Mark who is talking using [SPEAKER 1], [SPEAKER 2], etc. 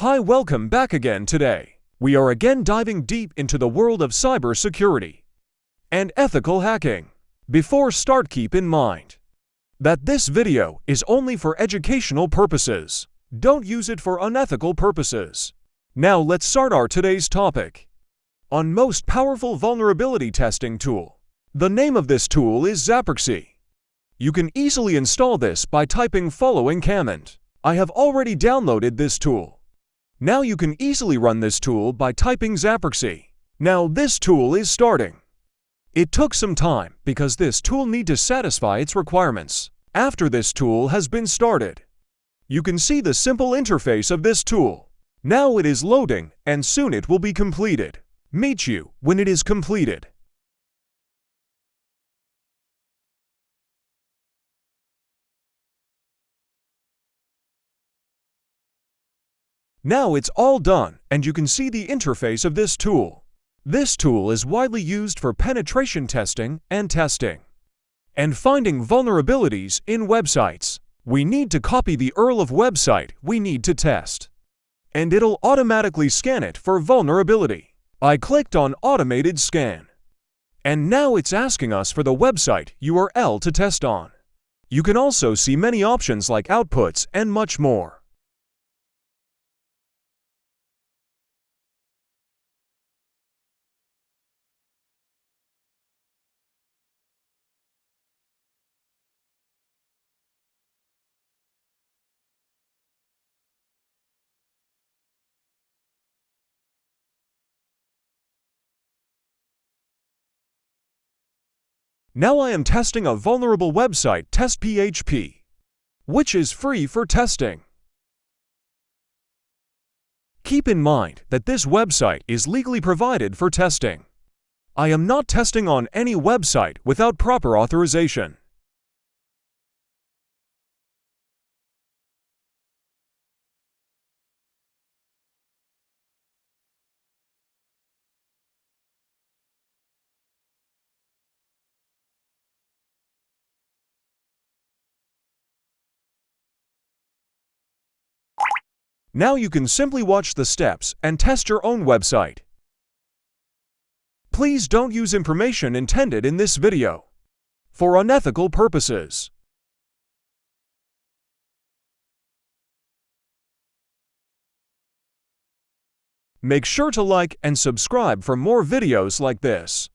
[SPEAKER 1] Hi, welcome back again today. We are again diving deep into the world of cybersecurity and ethical hacking. Before start, keep in mind that this video is only for educational purposes. Don't use it for unethical purposes. Now let's start our today's topic on most powerful vulnerability testing tool. The name of this tool is Cybersecurity. You can easily install this by typing following command. I have already downloaded this tool. Now you can easily run this tool by typing Cybersecurity. Now this tool is starting. It took some time because this tool need to satisfy its requirements. After this tool has been started, you can see the simple interface of this tool. Now it is loading and soon it will be completed. Meet you when it is completed. Now it's all done and you can see the interface of this tool. This tool is widely used for penetration testing and finding vulnerabilities in websites. We need to copy the URL of website we need to test, and it'll automatically scan it for vulnerability. I clicked on automated scan, and now it's asking us for the website URL to test on. You can also see many options like outputs and much more. Now I am testing a vulnerable website test PHP, which is free for testing. Keep in mind that this website is legally provided for testing. I am not testing on any website without proper authorization. Now you can simply watch the steps and test your own website. Please don't use information intended in this video for unethical purposes. Make sure to like and subscribe for more videos like this.